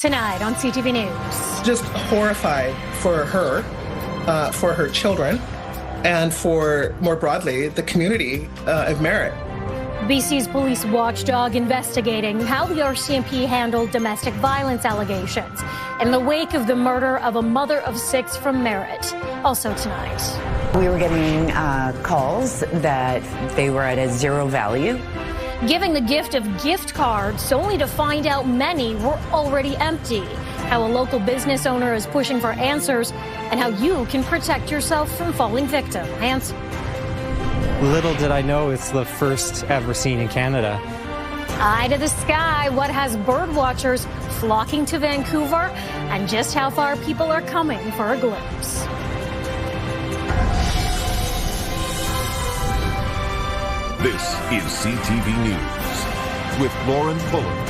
Tonight on CTV News. Just horrified for her children, and for, more broadly, the community of Merritt. BC's police watchdog investigating how the RCMP handled domestic violence allegations in the wake of the murder of a mother of 6 from Merritt. Also tonight. We were getting calls that they were at a zero value. Giving the gift of gift cards only to find out many were already empty. How a local business owner is pushing for answers, and how you can protect yourself from falling victim. Answer. Little did I know it's the first ever seen in Canada. Eye to the sky, what has bird watchers flocking to Vancouver, and just how far people are coming for a glimpse. This is CTV News with Lauren Buller.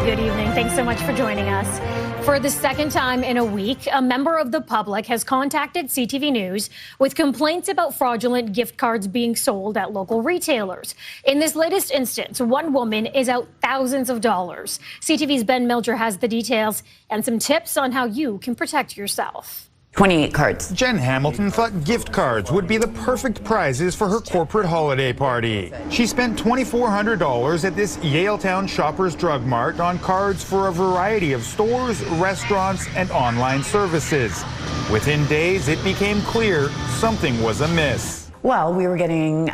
Good evening. Thanks so much for joining us. For the second time in a week, a member of the public has contacted CTV News with complaints about fraudulent gift cards being sold at local retailers. In this latest instance, one woman is out thousands of dollars. CTV's Ben Milger has the details and some tips on how you can protect yourself. 28 cards. Jen Hamilton thought gift cards would be the perfect prizes for her corporate holiday party. She spent $2,400 at this Yaletown Shoppers Drug Mart on cards for a variety of stores, restaurants, and online services. Within days, it became clear something was amiss. Well, we were getting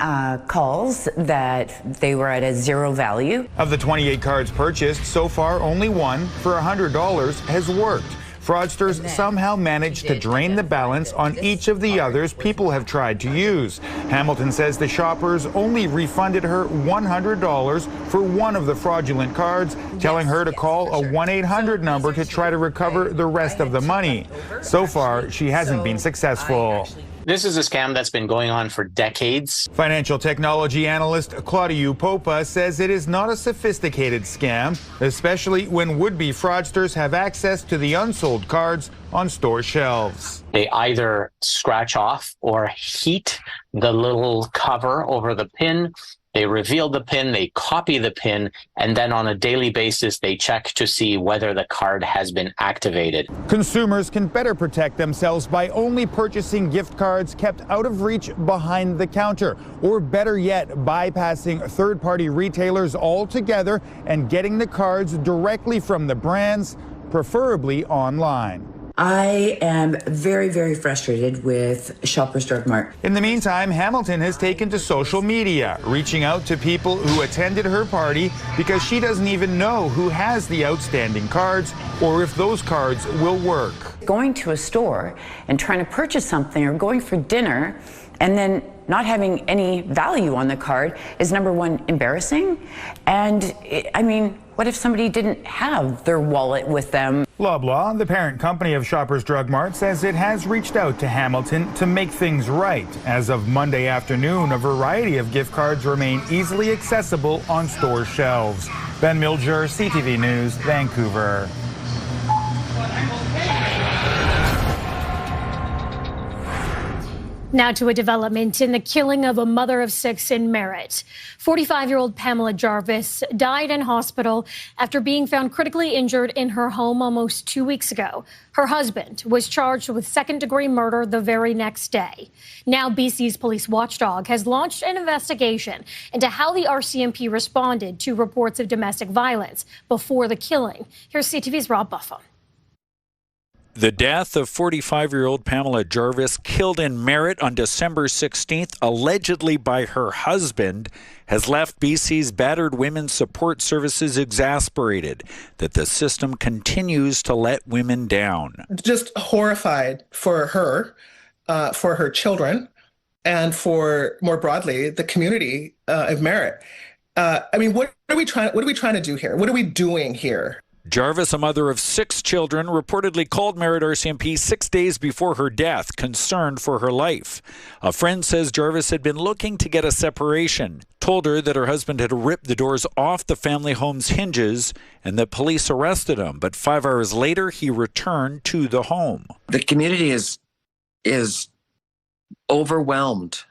calls that they were at a zero value. Of the 28 cards purchased, so far only one, for $100, has worked. Fraudsters somehow managed to drain the balance on each of the others people have tried to use. Hamilton says the shoppers only refunded her $100 for one of the fraudulent cards, telling her to call a 1-800 number to try to recover the rest of the money. So far, she hasn't been successful. This is a scam that's been going on for decades. Financial technology analyst Claudiu Popa says it is not a sophisticated scam, especially when would-be fraudsters have access to the unsold cards on store shelves. They either scratch off or heat the little cover over the pin. They reveal the pin, they copy the pin, and then on a daily basis, they check to see whether the card has been activated. Consumers can better protect themselves by only purchasing gift cards kept out of reach behind the counter, or better yet, bypassing third-party retailers altogether and getting the cards directly from the brands, preferably online. I am very, very frustrated with Shoppers Drug Mart. In the meantime, Hamilton has taken to social media, reaching out to people who attended her party because she doesn't even know who has the outstanding cards or if those cards will work. Going to a store and trying to purchase something or going for dinner and then not having any value on the card is, number one, embarrassing. And I mean, what if somebody didn't have their wallet with them? Loblaw, the parent company of Shoppers Drug Mart, says it has reached out to Hamilton to make things right. As of Monday afternoon, a variety of gift cards remain easily accessible on store shelves. Ben Milger, CTV News, Vancouver. Now to a development in the killing of a mother of 6 in Merritt. 45-year-old Pamela Jarvis died in hospital after being found critically injured in her home almost 2 weeks ago. Her husband was charged with second-degree murder the very next day. Now BC's police watchdog has launched an investigation into how the RCMP responded to reports of domestic violence before the killing. Here's CTV's Rob Buffum. The death of 45-year-old Pamela Jarvis, killed in Merritt on December 16th, allegedly by her husband, has left BC's battered women's support services exasperated that the system continues to let women down. Just horrified for her children, and for, more broadly, the community of Merritt. I mean, what are we trying to do here? What are we doing here? Jarvis, a mother of 6 children, reportedly called Merritt RCMP 6 days before her death, concerned for her life. A friend says Jarvis had been looking to get a separation, told her that her husband had ripped the doors off the family home's hinges and that police arrested him. But 5 hours later, he returned to the home. The community is overwhelmed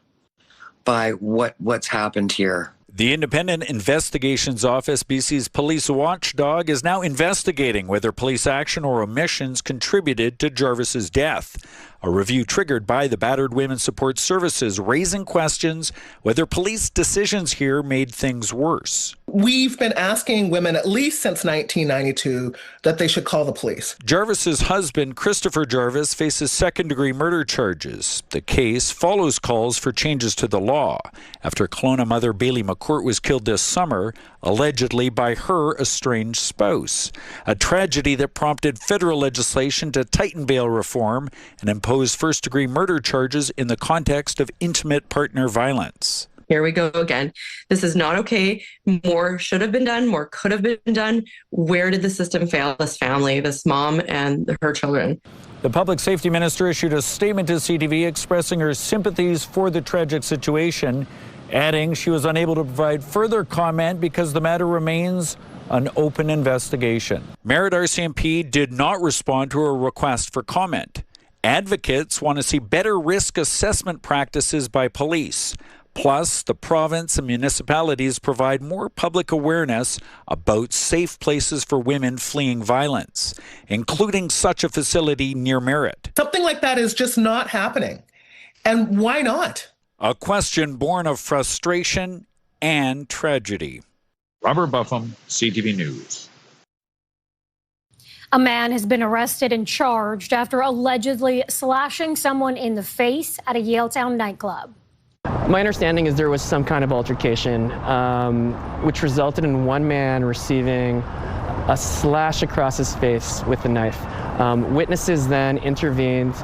by what's happened here. The Independent Investigations Office, BC's police watchdog, is now investigating whether police action or omissions contributed to Jarvis's death. A review triggered by the Battered Women's Support Services, raising questions whether police decisions here made things worse. We've been asking women at least since 1992 that they should call the police. Jarvis's husband, Christopher Jarvis, faces second-degree murder charges. The case follows calls for changes to the law after Kelowna mother Bailey McCourt was killed this summer, allegedly by her estranged spouse. A tragedy that prompted federal legislation to tighten bail reform and impose first-degree murder charges in the context of intimate partner violence. Here we go again. This is not okay. More should have been done. More could have been done. Where did the system fail this family, this mom and her children? The public safety minister issued a statement to CTV expressing her sympathies for the tragic situation, adding she was unable to provide further comment because the matter remains an open investigation. Merritt RCMP did not respond to a request for comment. Advocates want to see better risk assessment practices by police. Plus, the province and municipalities provide more public awareness about safe places for women fleeing violence, including such a facility near Merritt. Something like that is just not happening. And why not? A question born of frustration and tragedy. Robert Buffum, CTV News. A man has been arrested and charged after allegedly slashing someone in the face at a Yaletown nightclub. My understanding is there was some kind of altercation, which resulted in one man receiving a slash across his face with a knife. Witnesses then intervened,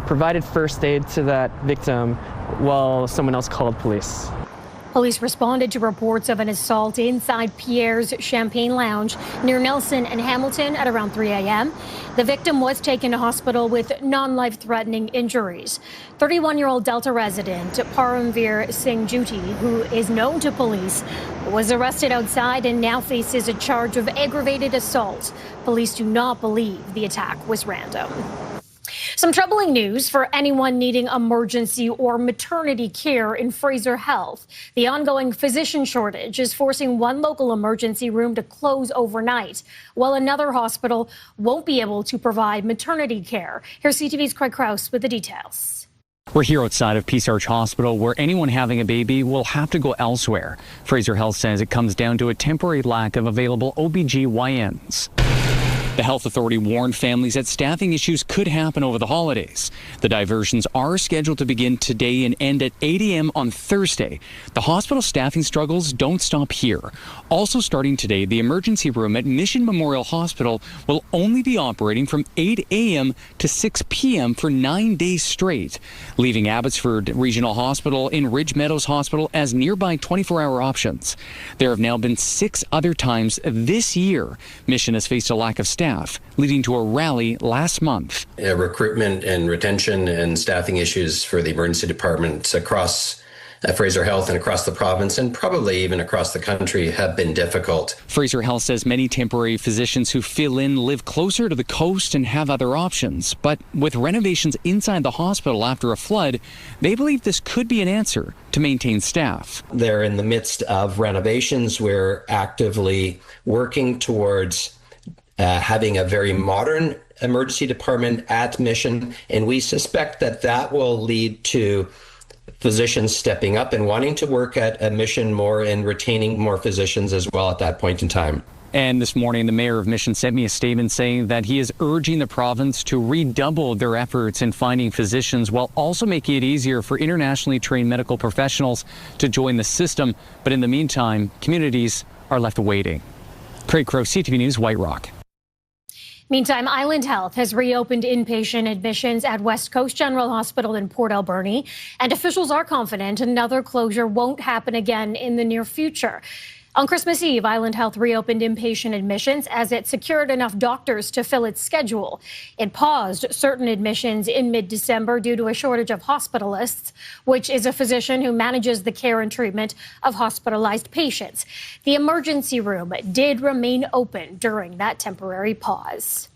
provided first aid to that victim while someone else called police. Police responded to reports of an assault inside Pierre's Champagne Lounge near Nelson and Hamilton at around 3 a.m. The victim was taken to hospital with non-life-threatening injuries. 31-year-old Delta resident Paramveer Singh Juti, who is known to police, was arrested outside and now faces a charge of aggravated assault. Police do not believe the attack was random. Some troubling news for anyone needing emergency or maternity care in Fraser Health. The ongoing physician shortage is forcing one local emergency room to close overnight, while another hospital won't be able to provide maternity care. Here's CTV's Craig Krause with the details. We're here outside of Peace Arch Hospital, where anyone having a baby will have to go elsewhere. Fraser Health says it comes down to a temporary lack of available OBGYNs. The health authority warned families that staffing issues could happen over the holidays. The diversions are scheduled to begin today and end at 8 a.m. on Thursday. The hospital staffing struggles don't stop here. Also starting today, the emergency room at Mission Memorial Hospital will only be operating from 8 a.m. to 6 p.m. for 9 days straight, leaving Abbotsford Regional Hospital and Ridge Meadows Hospital as nearby 24-hour options. There have now been 6 other times this year Mission has faced a lack of staff, leading to a rally last month. Recruitment and retention and staffing issues for the emergency departments across Fraser Health and across the province and probably even across the country have been difficult. Fraser Health says many temporary physicians who fill in live closer to the coast and have other options. But with renovations inside the hospital after a flood, they believe this could be an answer to maintain staff. They're in the midst of renovations. We're actively working towards having a very modern emergency department at Mission, and we suspect that that will lead to physicians stepping up and wanting to work at a Mission more and retaining more physicians as well at that point in time. And this morning, the mayor of Mission sent me a statement saying that he is urging the province to redouble their efforts in finding physicians while also making it easier for internationally trained medical professionals to join the system. But in the meantime, communities are left waiting. Craig Crow, CTV News, White Rock. Meantime, Island Health has reopened inpatient admissions at West Coast General Hospital in Port Alberni, and officials are confident another closure won't happen again in the near future. On Christmas Eve, Island Health reopened inpatient admissions as it secured enough doctors to fill its schedule. It paused certain admissions in mid-December due to a shortage of hospitalists, which is a physician who manages the care and treatment of hospitalized patients. The emergency room did remain open during that temporary pause.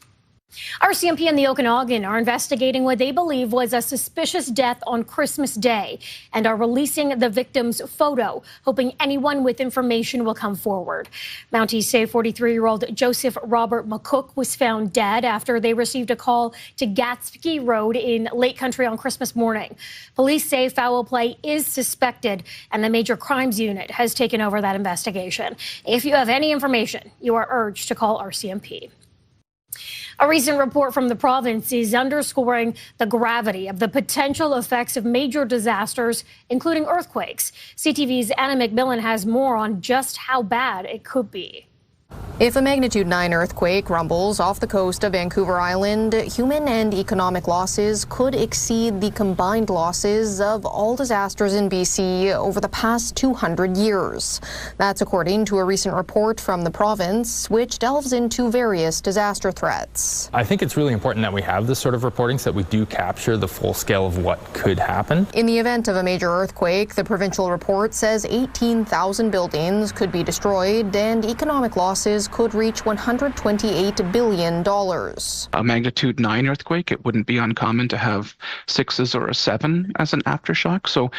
RCMP and the Okanagan are investigating what they believe was a suspicious death on Christmas Day and are releasing the victim's photo, hoping anyone with information will come forward. Mounties say 43-year-old Joseph Robert McCook was found dead after they received a call to Gatsby Road in Lake Country on Christmas morning. Police say foul play is suspected and the Major Crimes Unit has taken over that investigation. If you have any information, you are urged to call RCMP. A recent report from the province is underscoring the gravity of the potential effects of major disasters, including earthquakes. CTV's Anna McMillan has more on just how bad it could be. If a magnitude 9 earthquake rumbles off the coast of Vancouver Island, human and economic losses could exceed the combined losses of all disasters in BC over the past 200 years. That's according to a recent report from the province, which delves into various disaster threats. I think it's really important that we have this sort of reporting so that we do capture the full scale of what could happen. In the event of a major earthquake, the provincial report says 18,000 buildings could be destroyed and economic losses could reach $128 billion. A magnitude 9 earthquake, it wouldn't be uncommon to have 6s or a 7 as an aftershock. So,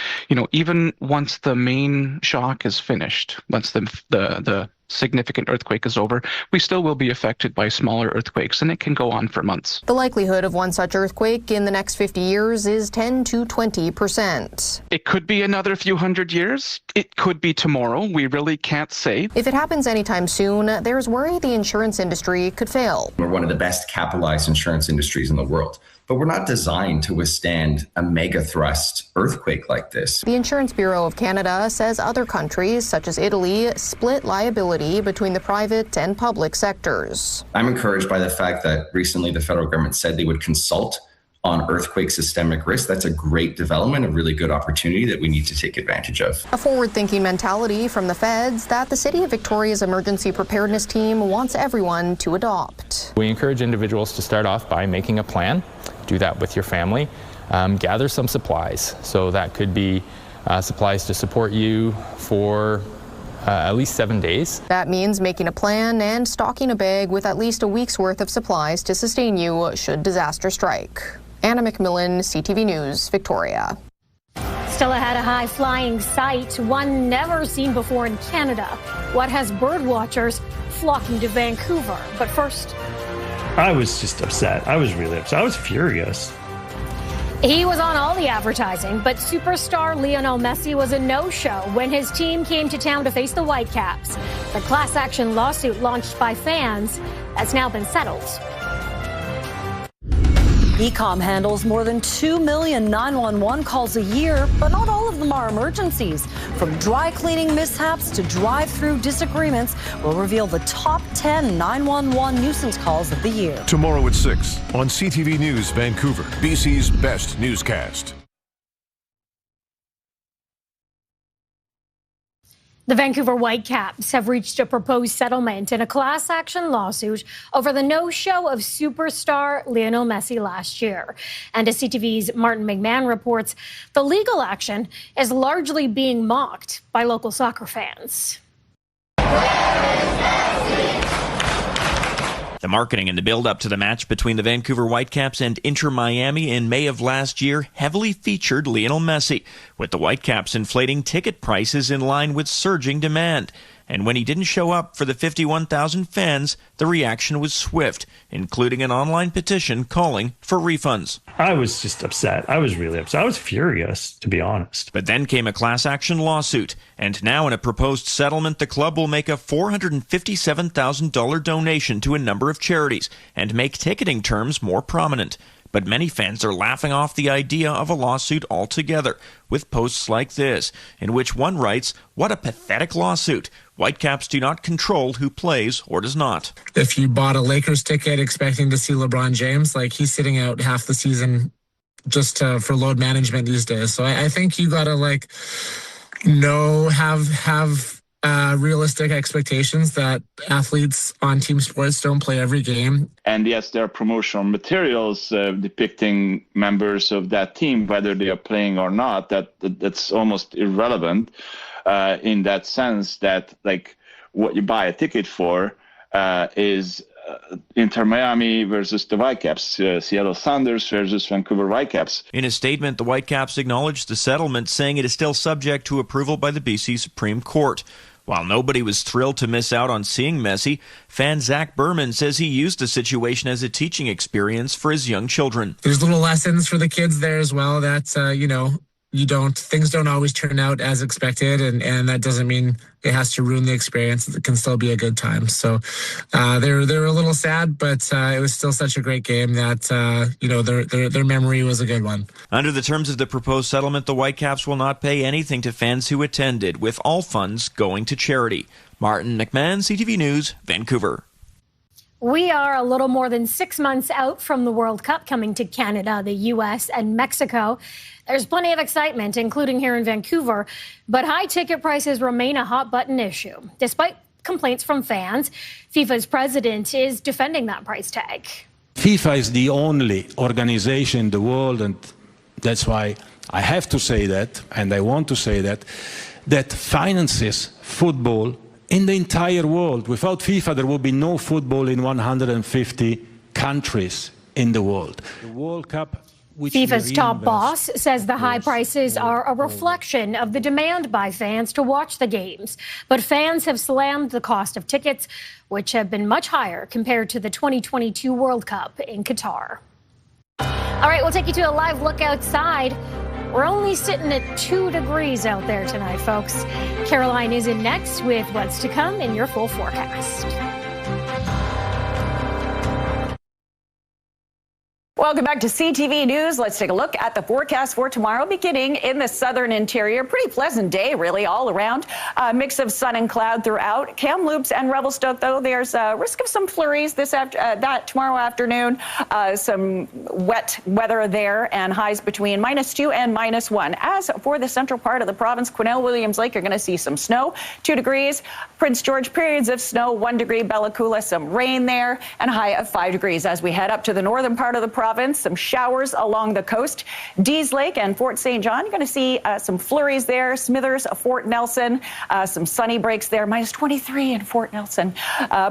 even once the main shock is finished, once the significant earthquake is over, we still will be affected by smaller earthquakes, and it can go on for months. The likelihood of one such earthquake in the next 50 years is 10 to 20%. It could be another few hundred years. It could be tomorrow. We really can't say. If it happens anytime soon, there's worry the insurance industry could fail. We're one of the best capitalized insurance industries in the world, but we're not designed to withstand a mega thrust earthquake like this. The Insurance Bureau of Canada says other countries, such as Italy, split liability between the private and public sectors. I'm encouraged by the fact that recently the federal government said they would consult on earthquake systemic risk. That's a great development, a really good opportunity that we need to take advantage of. A forward-thinking mentality from the feds that the City of Victoria's emergency preparedness team wants everyone to adopt. We encourage individuals to start off by making a plan. Do that with your family. Gather some supplies. So that could be supplies to support you for at least 7 days. That means making a plan and stocking a bag with at least a week's worth of supplies to sustain you should disaster strike. Anna McMillan, CTV News, Victoria. Stella had a high-flying sight, one never seen before in Canada. What has bird watchers flocking to Vancouver? But first, I was just upset. I was really upset. I was furious. He was on all the advertising, but superstar Lionel Messi was a no-show when his team came to town to face the Whitecaps. The class action lawsuit launched by fans has now been settled. ECOM handles more than 2 million 911 calls a year, but not all of them are emergencies. From dry cleaning mishaps to drive-through disagreements, we'll reveal the top 10 911 nuisance calls of the year. Tomorrow at 6 on CTV News Vancouver, BC's best newscast. The Vancouver Whitecaps have reached a proposed settlement in a class action lawsuit over the no-show of superstar Lionel Messi last year. And as CTV's Martin McMahon reports, the legal action is largely being mocked by local soccer fans. The marketing and the build-up to the match between the Vancouver Whitecaps and Inter Miami in May of last year heavily featured Lionel Messi, with the Whitecaps inflating ticket prices in line with surging demand. And when he didn't show up for the 51,000 fans, the reaction was swift, including an online petition calling for refunds. I was just upset. I was really upset. I was furious, to be honest. But then came a class action lawsuit, and now in a proposed settlement, the club will make a $457,000 donation to a number of charities and make ticketing terms more prominent. But many fans are laughing off the idea of a lawsuit altogether, with posts like this, in which one writes, "What a pathetic lawsuit. Whitecaps do not control who plays or does not." If you bought a Lakers ticket expecting to see LeBron James, he's sitting out half the season just for load management these days. So I think you gotta have realistic expectations that athletes on team sports don't play every game. And yes, there are promotional materials depicting members of that team, whether they are playing or not. That's almost irrelevant in that sense that what you buy a ticket for is Inter Miami versus the Whitecaps, Seattle Sounders versus Vancouver Whitecaps. In a statement, the Whitecaps acknowledged the settlement, saying it is still subject to approval by the BC Supreme Court. While nobody was thrilled to miss out on seeing Messi, fan Zach Berman says he used the situation as a teaching experience for his young children. There's little lessons for the kids there as well. That's, things don't always turn out as expected, and that doesn't mean it has to ruin the experience. It can still be a good time. So they were a little sad, but it was still such a great game that their memory was a good one. Under the terms of the proposed settlement, the Whitecaps will not pay anything to fans who attended, with all funds going to charity. Martin McMahon, CTV News, Vancouver. We are a little more than 6 months out from the World Cup coming to Canada, the U.S., and Mexico. There's plenty of excitement, including here in Vancouver, but high ticket prices remain a hot-button issue. Despite complaints from fans, FIFA's president is defending that price tag. FIFA is the only organization in the world, and that's why I have to say that, and I want to say that finances football in the entire world. Without FIFA, there would be no football in 150 countries in the world. The World Cup, FIFA's top boss says the high prices are a reflection of the demand by fans to watch the games. But fans have slammed the cost of tickets, which have been much higher compared to the 2022 World Cup in Qatar. All right, we'll take you to a live look outside. We're only sitting at 2 degrees out there tonight, folks. Caroline is in next with what's to come in your full forecast. Welcome back to CTV News. Let's take a look at the forecast for tomorrow, beginning in the southern interior. Pretty pleasant day, really, all around. A mix of sun and cloud throughout. Kamloops and Revelstoke, though, there's a risk of some flurries that tomorrow afternoon. Some wet weather there, and highs between -2 and -1. As for the central part of the province, Quesnel, Williams Lake, you're going to see some snow, 2 degrees. Prince George, periods of snow, 1 degree. Bella Coola, some rain there, and a high of 5 degrees. As we head up to the northern part of the province, some showers along the coast. Dees Lake and Fort St. John, you're going to see some flurries there. Smithers, Fort Nelson, some sunny breaks there, -23 in Fort Nelson.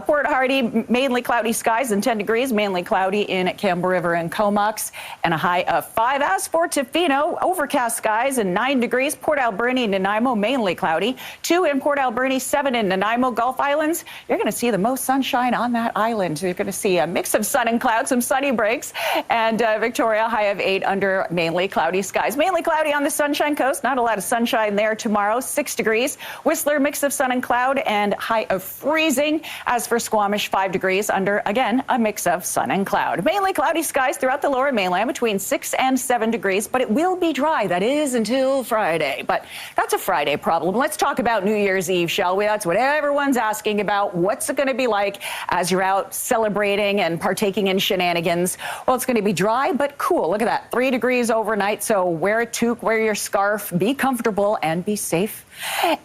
Port Hardy, mainly cloudy skies and 10 degrees, mainly cloudy in Campbell River and Comox, and a high of 5. As for Tofino, overcast skies and 9 degrees. Port Alberni, Nanaimo, mainly cloudy. 2 in Port Alberni, 7 in Nanaimo. Gulf Islands, you're going to see the most sunshine on that island. You're going to see a mix of sun and cloud, some sunny breaks. And Victoria, high of 8 under mainly cloudy skies. Mainly cloudy on the Sunshine Coast. Not a lot of sunshine there tomorrow. 6 degrees. Whistler, mix of sun and cloud, and high of freezing. As for Squamish, 5 degrees under, again, a mix of sun and cloud. Mainly cloudy skies throughout the lower mainland between 6 and 7 degrees, but it will be dry. That is until Friday. But that's a Friday problem. Let's talk about New Year's Eve, shall we? That's what everyone's asking about. What's it going to be like as you're out celebrating and partaking in shenanigans? Well, it's going to be dry but cool. Look at that, 3 degrees overnight. So wear a toque, wear your scarf, be comfortable and be safe.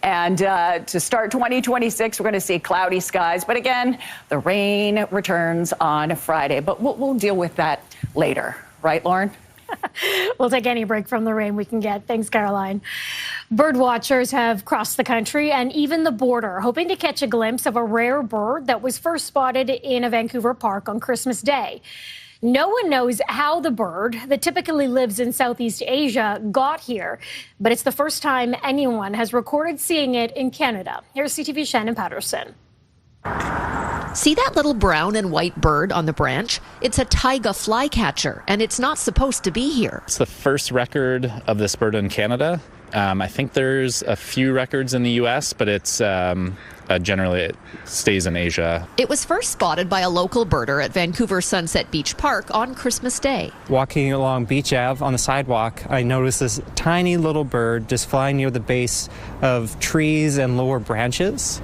And to start 2026, we're going to see cloudy skies. But again, the rain returns on Friday. But we'll deal with that later. Right, Lauren? We'll take any break from the rain we can get. Thanks, Caroline. Bird watchers have crossed the country and even the border, hoping to catch a glimpse of a rare bird that was first spotted in a Vancouver park on Christmas Day. No one knows how the bird that typically lives in Southeast Asia got here, but it's the first time anyone has recorded seeing it in Canada. Here's CTV's Shannon Patterson. See that little brown and white bird on the branch? It's a taiga flycatcher, and it's not supposed to be here. It's the first record of this bird in Canada. I think there's a few records in the U.S., but it's generally it stays in Asia. It was first spotted by a local birder at Vancouver Sunset Beach Park on Christmas Day. Walking along Beach Ave on the sidewalk, I noticed this tiny little bird just flying near the base of trees and lower branches.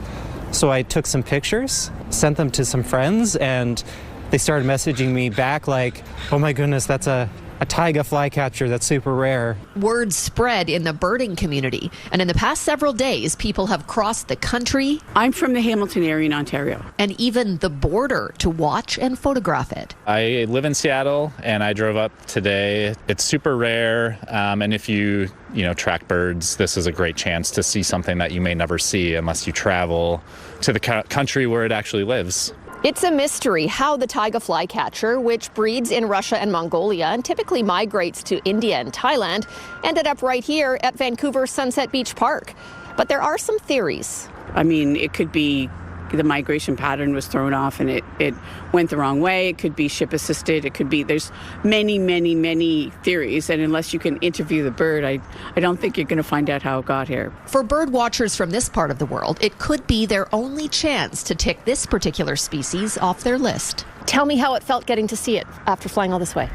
So I took some pictures, sent them to some friends, and they started messaging me back like, oh my goodness, that's a taiga flycatcher that's super rare. Word spread in the birding community, and in the past several days, people have crossed the country. I'm from the Hamilton area in Ontario. And even the border to watch and photograph it. I live in Seattle, and I drove up today. It's super rare, and if you track birds, this is a great chance to see something that you may never see unless you travel to the country where it actually lives. It's a mystery how the taiga flycatcher, which breeds in Russia and Mongolia and typically migrates to India and Thailand, ended up right here at Vancouver's Sunset Beach Park. But there are some theories. I mean, it could be the migration pattern was thrown off and it went the wrong way. It could be ship assisted. It could be, there's many theories. And unless you can interview the bird, I don't think you're going to find out how it got here. For bird watchers from this part of the world, it could be their only chance to tick this particular species off their list. Tell me how it felt getting to see it after flying all this way.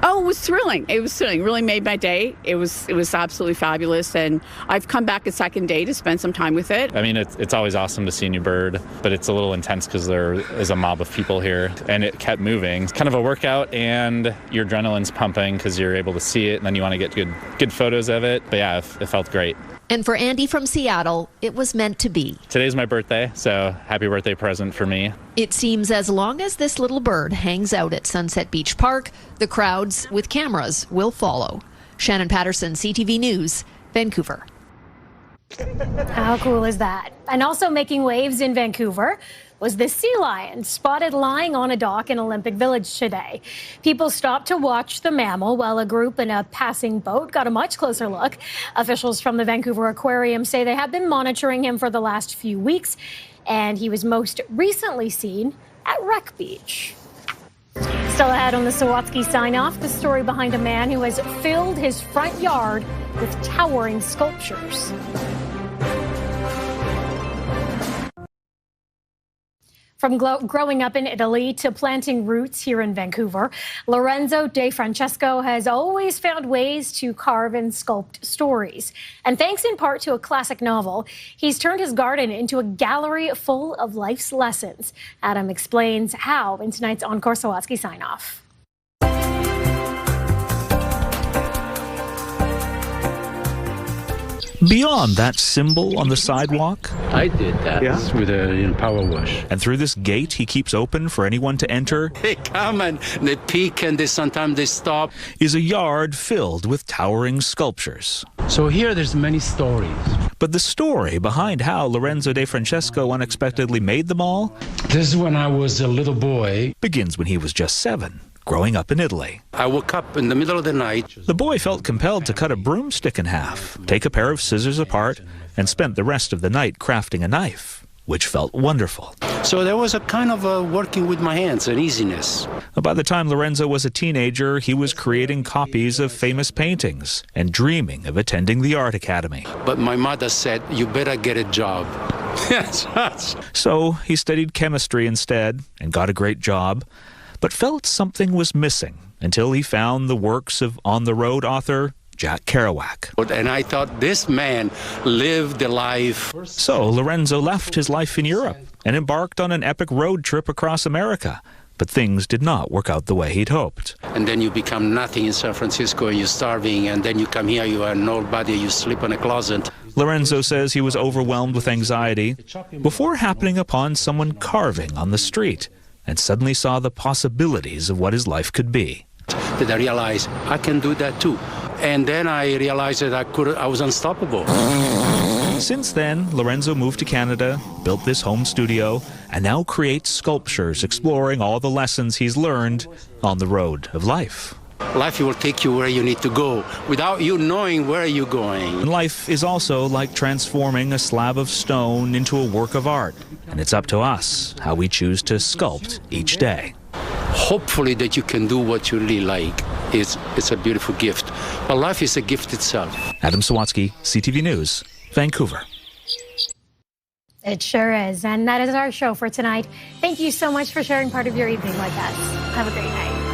Oh, it was thrilling. It was thrilling. Really made my day. It was absolutely fabulous. And I've come back a second day to spend some time with it. I mean, it's always awesome to see a new bird, but it's a little intense because there is a mob of people here and it kept moving. It's kind of a workout and your adrenaline's pumping because you're able to see it and then you want to get good photos of it. But yeah, it felt great. And for Andy from Seattle, it was meant to be. Today's my birthday, so happy birthday present for me. It seems as long as this little bird hangs out at Sunset Beach Park, the crowds with cameras will follow. Shannon Patterson, CTV News, Vancouver. How cool is that? And also making waves in Vancouver was this sea lion spotted lying on a dock in Olympic Village today. People stopped to watch the mammal while a group in a passing boat got a much closer look. Officials from the Vancouver Aquarium say they have been monitoring him for the last few weeks, and he was most recently seen at Wreck Beach. Still ahead on the Sawatsky sign-off, the story behind a man who has filled his front yard with towering sculptures. From growing up in Italy to planting roots here in Vancouver, Lorenzo De Francesco has always found ways to carve and sculpt stories. And thanks in part to a classic novel, he's turned his garden into a gallery full of life's lessons. Adam explains how in tonight's Encore Sawatsky sign-off. Beyond that symbol on the sidewalk, I did that with a power wash. and through this gate he keeps open for anyone to enter, They come and they peek and sometimes they stop. is a yard filled with towering sculptures. So here there's many stories. But the story behind how Lorenzo De Francesco unexpectedly made them all This is when I was a little boy. begins when he was just 7, growing up in Italy. I woke up in the middle of the night. The boy felt compelled to cut a broomstick in half, take a pair of scissors apart, and spent the rest of the night crafting a knife, which felt wonderful. So there was a kind of working with my hands, an easiness. By the time Lorenzo was a teenager, he was creating copies of famous paintings and dreaming of attending the art academy. But my mother said, you better get a job. So he studied chemistry instead and got a great job, but felt something was missing until he found the works of on-the-road author Jack Kerouac. And I thought, this man lived the life. So Lorenzo left his life in Europe and embarked on an epic road trip across America. But things did not work out the way he'd hoped. And then you become nothing in San Francisco and you're starving, and then you come here, you are nobody, you sleep in a closet. Lorenzo says he was overwhelmed with anxiety before happening upon someone carving on the street and suddenly saw the possibilities of what his life could be. That I realized I can do that too. And then I realized that I was unstoppable. Since then, Lorenzo moved to Canada, built this home studio, and now creates sculptures exploring all the lessons he's learned on the road of life. Life will take you where you need to go without you knowing where you're going. And life is also like transforming a slab of stone into a work of art. And it's up to us how we choose to sculpt each day. Hopefully that you can do what you really like. It's a beautiful gift. But life is a gift itself. Adam Sawatsky, CTV News, Vancouver. It sure is. And that is our show for tonight. Thank you so much for sharing part of your evening with us. Have a great night.